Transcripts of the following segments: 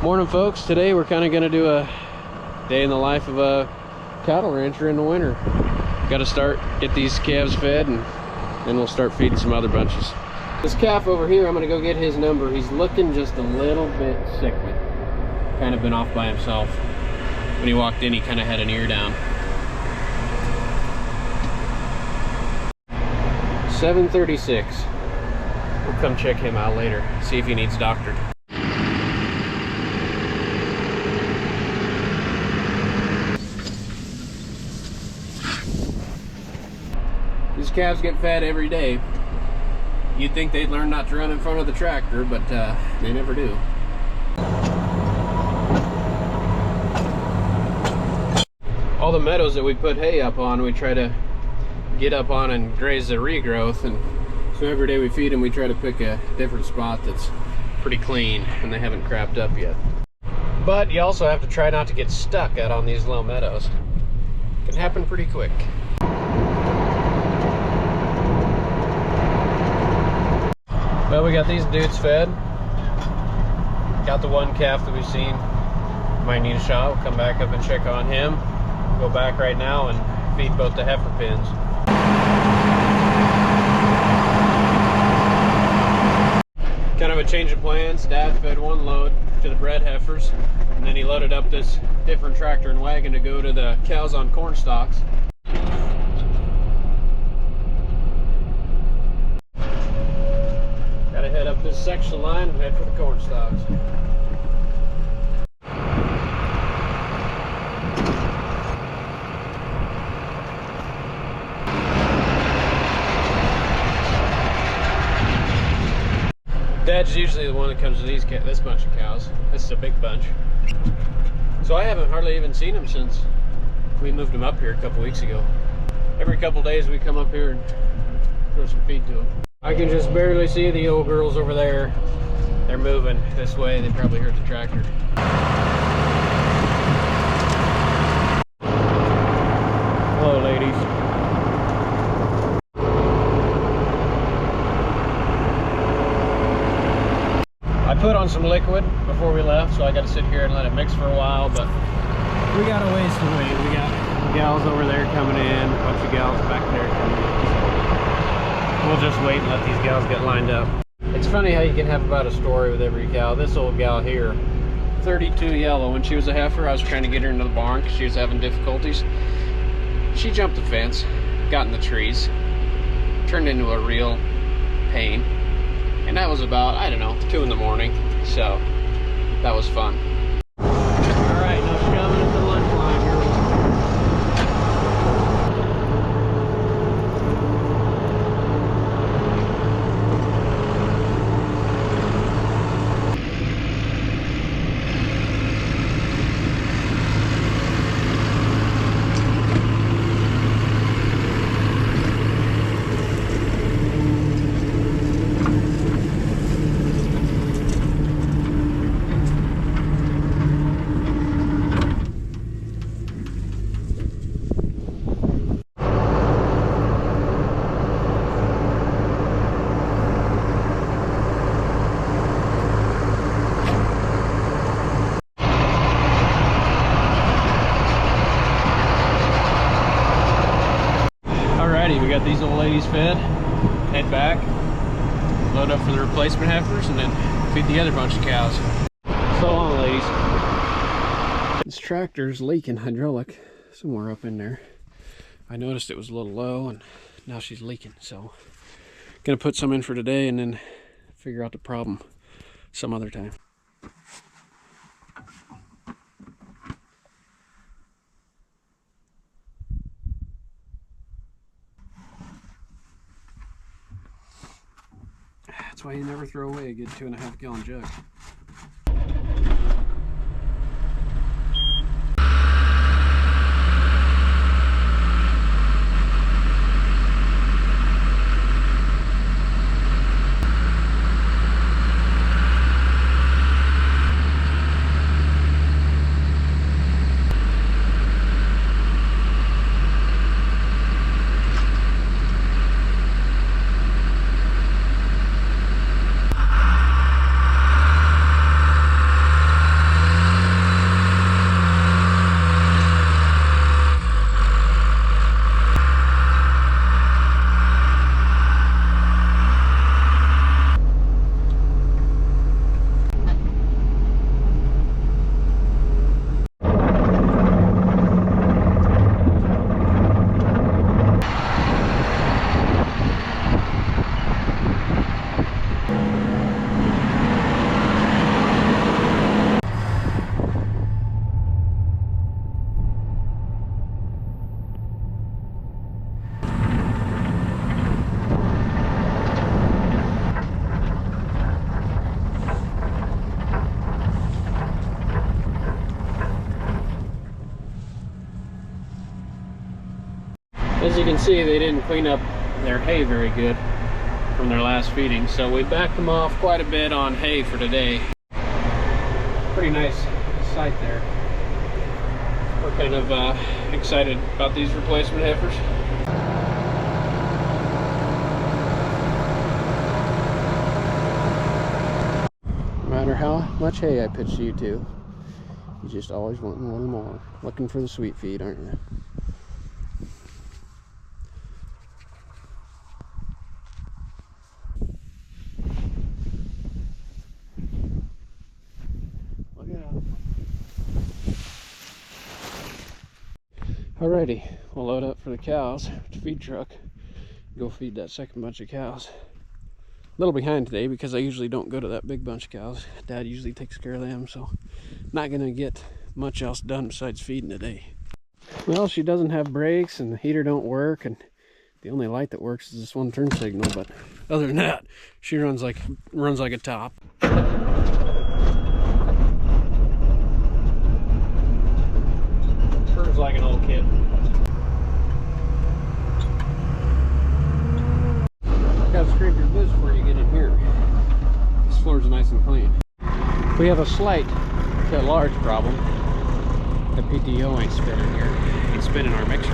Morning folks, today we're kind of going to do a day in the life of a cattle rancher in the winter. Got to get these calves fed, and then we'll start feeding some other bunches. This calf over here, I'm going to go get his number. He's looking just a little bit sickly. Kind of been off by himself. When he walked in, he kind of had an ear down. 7:36. We'll come check him out later, see if he needs doctored. These calves get fed every day. You'd think they'd learn not to run in front of the tractor, but they never do. All the meadows that we put hay up on, we try to get up on and graze the regrowth, and so every day we feed them, we try to pick a different spot that's pretty clean and they haven't crapped up yet. But you also have to try not to get stuck out on these low meadows. It can happen pretty quick. Well, we got these dudes fed. Got the one calf that we've seen might need a shot. We'll come back up and check on him. Go back right now and feed both the heifer pins. Kind of a change of plans. Dad fed one load to the bred heifers, and then he loaded up this different tractor and wagon to go to the cows on corn stalks. Gotta head up this section line and head for the corn stalks. Dad's usually the one that comes to this bunch of cows. This is a big bunch. So I haven't hardly even seen him since we moved him up here a couple weeks ago. Every couple days we come up here and throw some feed to him. I can just barely see the old girls over there. They're moving this way. They probably heard the tractor. Hello, ladies. I put on some liquid before we left, so I got to sit here and let it mix for a while, but we got a ways to wait. We got gals over there coming in, a bunch of gals back there coming in. So we'll just wait and let these gals get lined up. It's funny how you can have about a story with every cow. This old gal here, 32 yellow. When she was a heifer, I was trying to get her into the barn because she was having difficulties. She jumped the fence, got in the trees, turned into a real pain. And that was about, I don't know, 2 in the morning. So that was fun. All right, now shoving at the lunch line here. We got these old ladies fed, head back, load up for the replacement heifers, and then feed the other bunch of cows. So long, ladies. This tractor's leaking hydraulic somewhere up in there. I noticed it was a little low, and now she's leaking, so gonna put some in for today and then figure out the problem some other time. That's why you never throw away a good 2.5 gallon jug. As you can see, they didn't clean up their hay very good from their last feeding, so we backed them off quite a bit on hay for today. Pretty nice sight there. We're kind of excited about these replacement heifers. No matter how much hay I pitch you to, you just always want one more. Looking for the sweet feed, aren't you? Alrighty, we'll load up for the cows with the feed truck. Go feed that second bunch of cows. A little behind today because I usually don't go to that big bunch of cows. Dad usually takes care of them, so not gonna get much else done besides feeding today. Well, she doesn't have brakes and the heater don't work, and the only light that works is this one turn signal, but other than that, she runs like a top. Purrs like an old kid. Gotta scrape your boots before you get in here. This floor's nice and clean. We have a slight to large problem. The PTO ain't spinning here. Ain't spinning our mixer.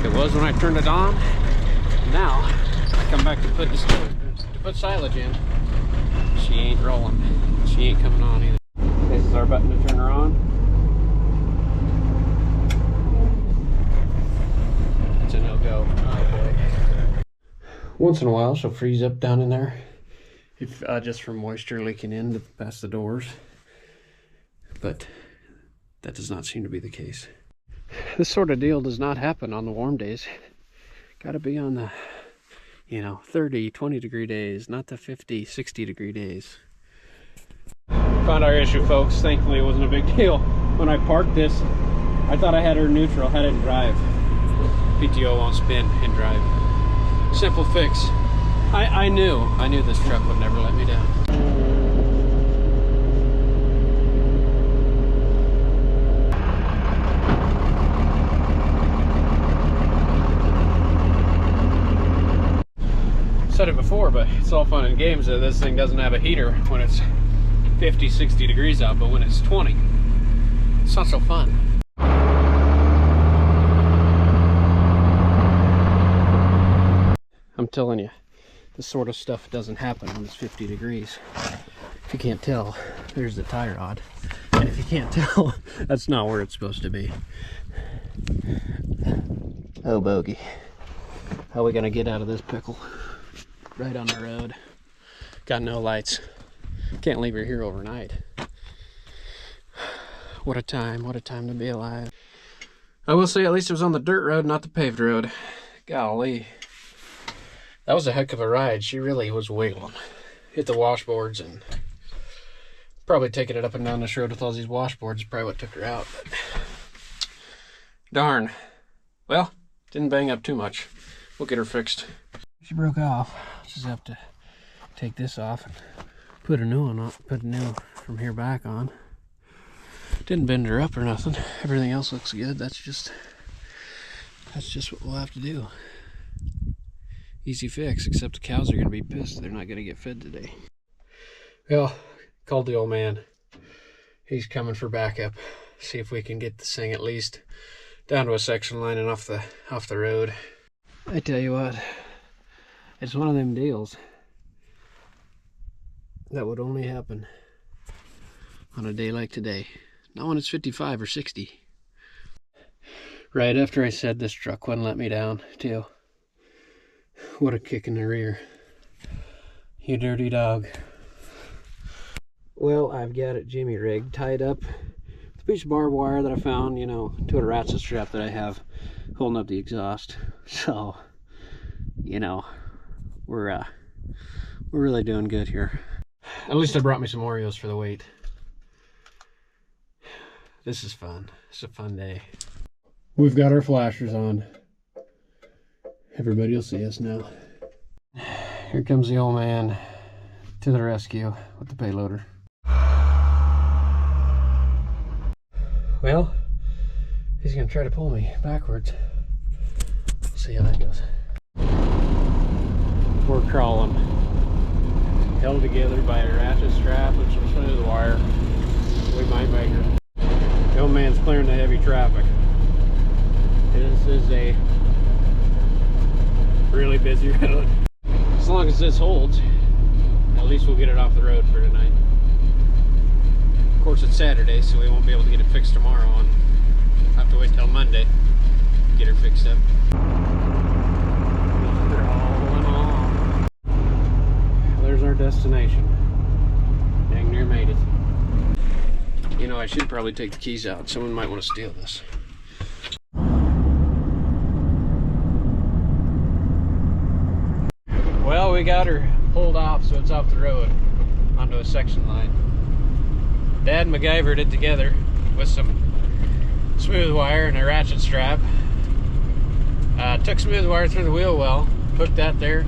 It was when I turned it on. Now I come back to put silage in. She ain't rolling. She ain't coming on either. This is our button to turn her on. It's a no-go. Oh boy. Once in a while she'll freeze up down in there, if just from moisture leaking in past the doors, but that does not seem to be the case. This sort of deal does not happen on the warm days. Got to be on the, 30, 20 degree days, not the 50, 60 degree days. Found our issue, folks. Thankfully it wasn't a big deal. When I parked this, I thought I had her neutral, had it in drive. PTO won't spin in drive. Simple fix. I knew this truck would never let me down. Said it before, but it's all fun and games that this thing doesn't have a heater when it's 50, 60 degrees out, but when it's 20, it's not so fun. I'm telling you, this sort of stuff doesn't happen when it's 50 degrees. If you can't tell, there's the tie rod. And if you can't tell, that's not where it's supposed to be. Oh, bogey. How are we gonna get out of this pickle? Right on the road. Got no lights. Can't leave her here overnight. What a time to be alive. I will say at least it was on the dirt road, not the paved road. Golly. That was a heck of a ride. She really was wiggling. Hit the washboards, and probably taking it up and down this road with all these washboards is probably what took her out. But darn. Well, didn't bang up too much. We'll get her fixed. She broke off. Just have to take this off and put a new one on. Put a new from here back on. Didn't bend her up or nothing. Everything else looks good. That's just what we'll have to do. Easy fix, except the cows are going to be pissed. They're not going to get fed today. Well, called the old man. He's coming for backup. See if we can get this thing at least down to a section line and off the road. I tell you what, it's one of them deals that would only happen on a day like today. Not when it's 55 or 60. Right after I said this truck wouldn't let me down, too. What a kick in the rear. You dirty dog. Well, I've got it Jimmy rigged, tied up with a piece of barbed wire that I found, to a ratchet strap that I have holding up the exhaust. So, we're really doing good here. At least I brought me some Oreos for the wait. This is fun. It's a fun day. We've got our flashers on. Everybody will see us now. Here comes the old man to the rescue with the payloader. Well, he's gonna try to pull me backwards. see how that goes. We're crawling. Held together by a ratchet strap and some smooth wire. We might make her. The old man's clearing the heavy traffic. This is a really busy road. As long as this holds, at least we'll get it off the road for tonight. Of course, it's Saturday, so we won't be able to get it fixed tomorrow, and we'll have to wait till Monday to get her fixed up. There's our destination. Dang near made it. You know, I should probably take the keys out. Someone might want to steal this. Well, we got her pulled off, so it's off the road onto a section line. Dad MacGyvered it together with some smooth wire and a ratchet strap. Took smooth wire through the wheel well, hooked that there,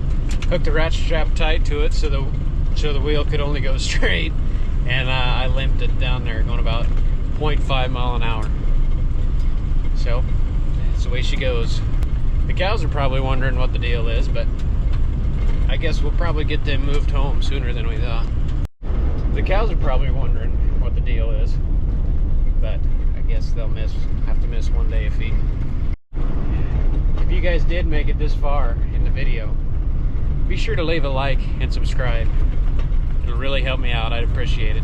hooked the ratchet strap tight to it so the wheel could only go straight, and I limped it down there going about 0.5 mile an hour. So that's the way she goes. The cows are probably wondering what the deal is, but I guess we'll probably get them moved home sooner than we thought. The cows are probably wondering what the deal is, but I guess they'll have to miss one day of feeding. If you guys did make it this far in the video, be sure to leave a like and subscribe. It'll really help me out. I'd appreciate it.